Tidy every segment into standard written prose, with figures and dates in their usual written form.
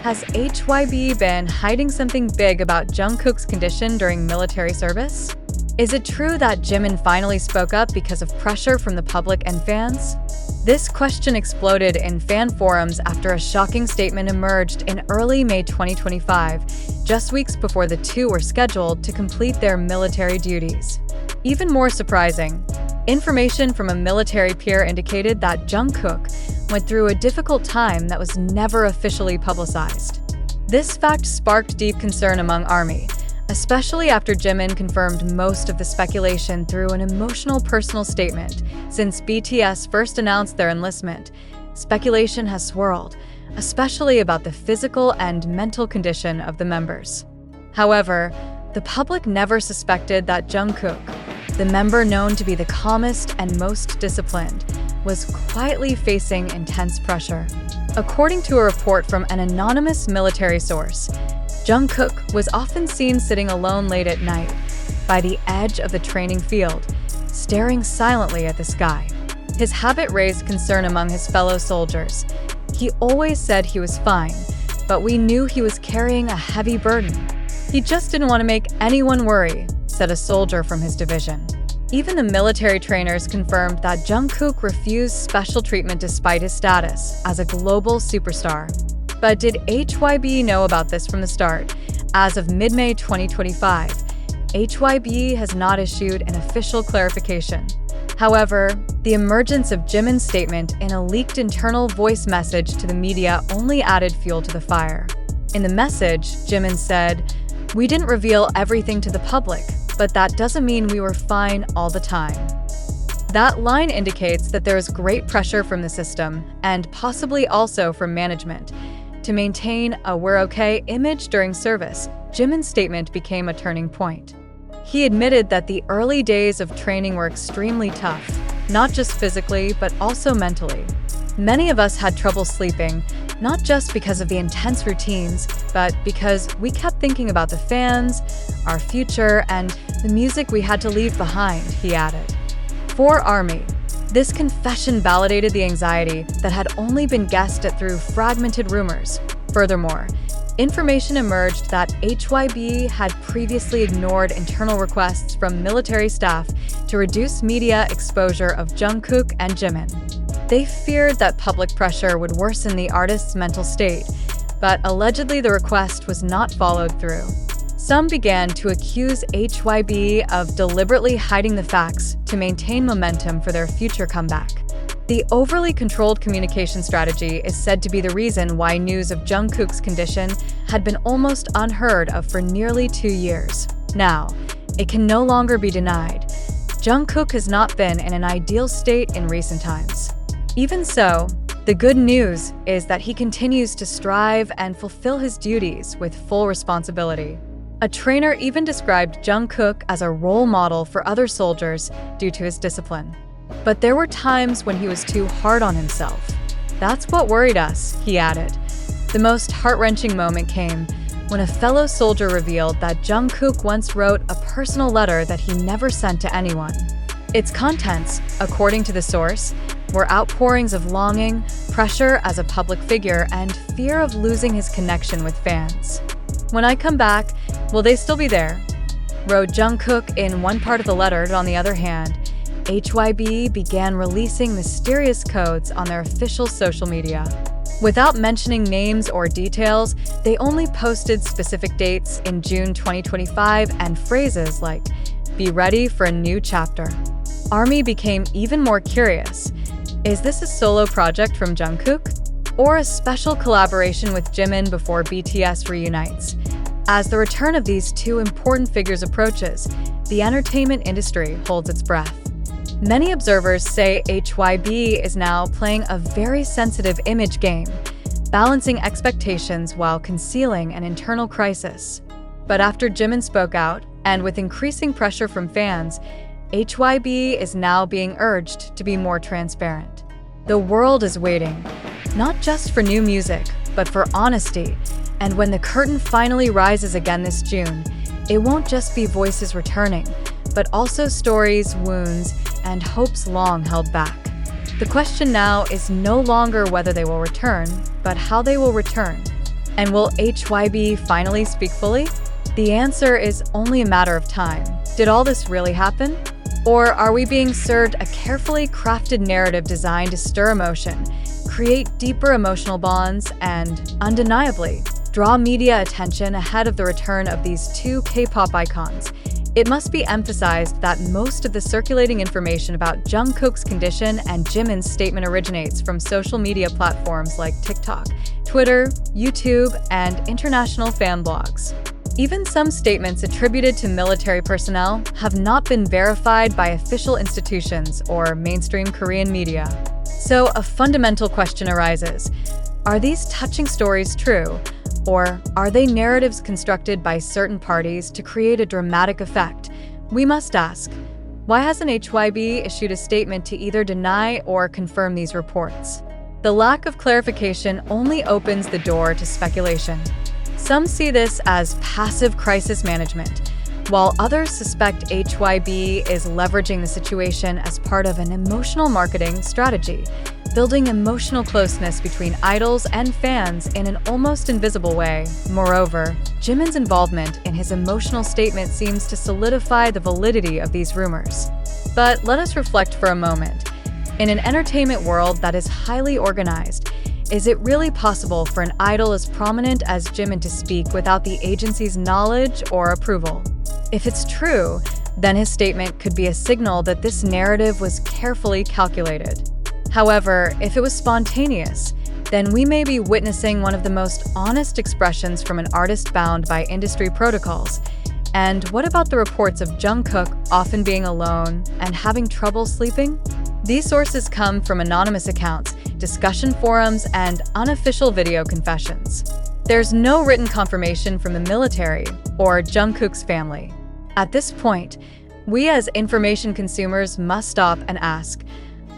Has HYBE been hiding something big about Jungkook's condition during military service? Is it true that JIMIN finally spoke up because of pressure from the public and fans? This question exploded in fan forums after a shocking statement emerged in early May 2025, just weeks before the two were scheduled to complete their military duties. Even more surprising, information from a military peer indicated that Jungkook went through a difficult time that was never officially publicized. This fact sparked deep concern among ARMY, especially after JIMIN confirmed most of the speculation through an emotional personal statement. Since BTS first announced their enlistment, speculation has swirled, especially about the physical and mental condition of the members. However, the public never suspected that Jungkook, the member known to be the calmest and most disciplined, was quietly facing intense pressure. According to a report from an anonymous military source, Jungkook was often seen sitting alone late at night by the edge of the training field, staring silently at the sky. His habit raised concern among his fellow soldiers. He always said he was fine, but we knew he was carrying a heavy burden. He just didn't want to make anyone worry, said a soldier from his division. Even the military trainers confirmed that Jungkook refused special treatment despite his status as a global superstar. But did HYBE know about this from the start? As of mid-May 2025, HYBE has not issued an official clarification. However, the emergence of JIMIN's statement in a leaked internal voice message to the media only added fuel to the fire. In the message, JIMIN said, "We didn't reveal everything to the public, but that doesn't mean we were fine all the time." That line indicates that there is great pressure from the system, and possibly also from management, to maintain a "we're okay" image during service. JIMIN's statement became a turning point. He admitted that the early days of training were extremely tough, not just physically, but also mentally. Many of us had trouble sleeping, not just because of the intense routines, but because we kept thinking about the fans, our future, and the music we had to leave behind, he added. For ARMY, this confession validated the anxiety that had only been guessed at through fragmented rumors. Furthermore, information emerged that HYBE had previously ignored internal requests from military staff to reduce media exposure of Jungkook and JIMIN. They feared that public pressure would worsen the artist's mental state, but allegedly the request was not followed through. Some began to accuse HYBE of deliberately hiding the facts to maintain momentum for their future comeback. The overly controlled communication strategy is said to be the reason why news of Jungkook's condition had been almost unheard of for nearly 2 years. Now, it can no longer be denied. Jungkook has not been in an ideal state in recent times. Even so, the good news is that he continues to strive and fulfill his duties with full responsibility. A trainer even described Jungkook as a role model for other soldiers due to his discipline. But there were times when he was too hard on himself. That's what worried us, he added. The most heart-wrenching moment came when a fellow soldier revealed that Jungkook once wrote a personal letter that he never sent to anyone. Its contents, according to the source, were outpourings of longing, pressure as a public figure, and fear of losing his connection with fans. "When I come back, will they still be there?" wrote Jungkook in one part of the letter. On the other hand, HYBE began releasing mysterious codes on their official social media. Without mentioning names or details, they only posted specific dates in June 2025 and phrases like, "Be ready for a new chapter." ARMY became even more curious. Is this a solo project from Jungkook, or a special collaboration with JIMIN before BTS reunites? As the return of these two important figures approaches, the entertainment industry holds its breath. Many observers say HYBE is now playing a very sensitive image game, balancing expectations while concealing an internal crisis. But after JIMIN spoke out, and with increasing pressure from fans, HYBE is now being urged to be more transparent. The world is waiting, not just for new music, but for honesty. And when the curtain finally rises again this June, it won't just be voices returning, but also stories, wounds, and hopes long held back. The question now is no longer whether they will return, but how they will return. And will HYBE finally speak fully? The answer is only a matter of time. Did all this really happen? Or are we being served a carefully crafted narrative designed to stir emotion, create deeper emotional bonds, and, undeniably, draw media attention ahead of the return of these two K-pop icons? It must be emphasized that most of the circulating information about Jungkook's condition and Jimin's statement originates from social media platforms like TikTok, Twitter, YouTube, and international fan blogs. Even some statements attributed to military personnel have not been verified by official institutions or mainstream Korean media. So a fundamental question arises: are these touching stories true? Or are they narratives constructed by certain parties to create a dramatic effect? We must ask, why hasn't HYBE issued a statement to either deny or confirm these reports? The lack of clarification only opens the door to speculation. Some see this as passive crisis management, while others suspect HYBE is leveraging the situation as part of an emotional marketing strategy, building emotional closeness between idols and fans in an almost invisible way. Moreover, Jimin's involvement in his emotional statement seems to solidify the validity of these rumors. But let us reflect for a moment. In an entertainment world that is highly organized, is it really possible for an idol as prominent as Jimin to speak without the agency's knowledge or approval? If it's true, then his statement could be a signal that this narrative was carefully calculated. However, if it was spontaneous, then we may be witnessing one of the most honest expressions from an artist bound by industry protocols. And what about the reports of Jungkook often being alone and having trouble sleeping? These sources come from anonymous accounts, discussion forums, and unofficial video confessions. There's no written confirmation from the military or Jungkook's family. At this point, we as information consumers must stop and ask,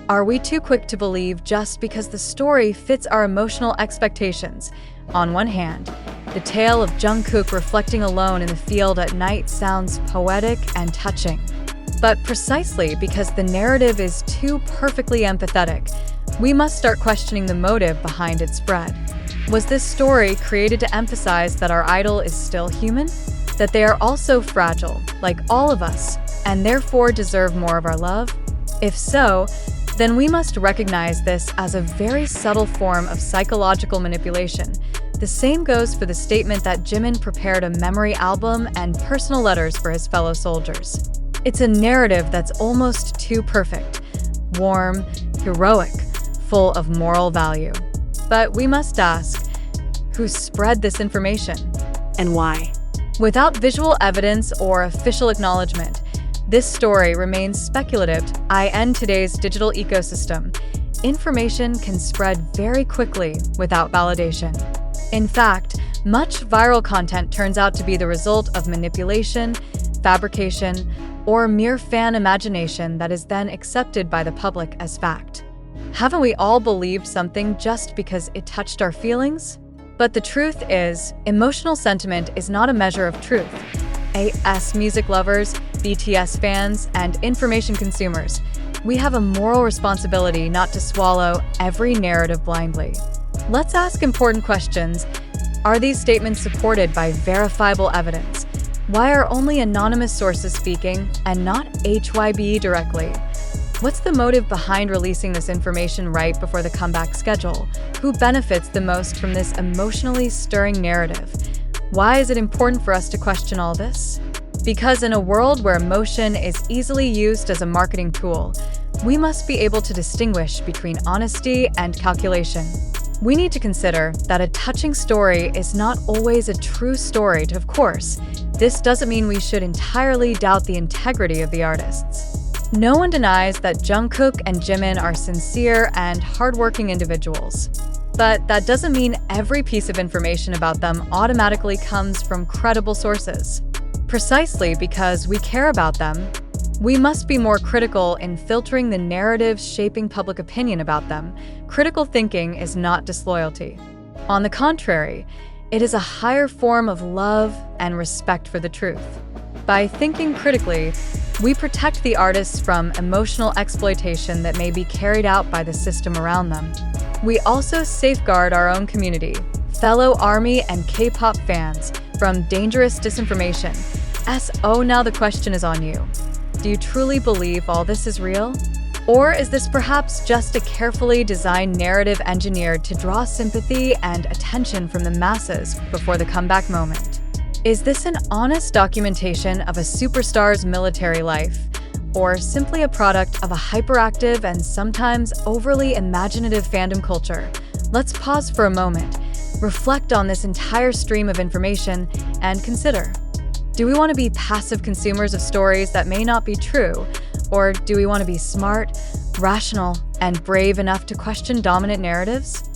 are we too quick to believe just because the story fits our emotional expectations? On one hand, the tale of Jungkook reflecting alone in the field at night sounds poetic and touching. But precisely because the narrative is too perfectly empathetic, we must start questioning the motive behind its spread. Was this story created to emphasize that our idol is still human? That they are also fragile, like all of us, and therefore deserve more of our love? If so, then we must recognize this as a very subtle form of psychological manipulation. The same goes for the statement that Jimin prepared a memory album and personal letters for his fellow soldiers. It's a narrative that's almost too perfect, warm, heroic, full of moral value. But we must ask, who spread this information? And why? Without visual evidence or official acknowledgement, this story remains speculative. In today's digital ecosystem, information can spread very quickly without validation. In fact, much viral content turns out to be the result of manipulation, fabrication, or mere fan imagination that is then accepted by the public as fact. Haven't we all believed something just because it touched our feelings? But the truth is, emotional sentiment is not a measure of truth. AS music lovers, BTS fans, and information consumers, we have a moral responsibility not to swallow every narrative blindly. Let's ask important questions. Are these statements supported by verifiable evidence? Why are only anonymous sources speaking and not HYBE directly? What's the motive behind releasing this information right before the comeback schedule? Who benefits the most from this emotionally stirring narrative? Why is it important for us to question all this? Because in a world where emotion is easily used as a marketing tool, we must be able to distinguish between honesty and calculation. We need to consider that a touching story is not always a true story. Of course, this doesn't mean we should entirely doubt the integrity of the artists. No one denies that Jungkook and Jimin are sincere and hardworking individuals. But that doesn't mean every piece of information about them automatically comes from credible sources. Precisely because we care about them, we must be more critical in filtering the narratives shaping public opinion about them. Critical thinking is not disloyalty. On the contrary, it is a higher form of love and respect for the truth. By thinking critically, we protect the artists from emotional exploitation that may be carried out by the system around them. We also safeguard our own community, Fellow ARMY and K-pop fans, from dangerous disinformation. Now the question is on you. Do you truly believe all this is real? Or is this perhaps just a carefully designed narrative engineered to draw sympathy and attention from the masses before the comeback moment? Is this an honest documentation of a superstar's military life, or simply a product of a hyperactive and sometimes overly imaginative fandom culture? Let's pause for a moment, reflect on this entire stream of information, and consider. Do we want to be passive consumers of stories that may not be true, or do we want to be smart, rational, and brave enough to question dominant narratives?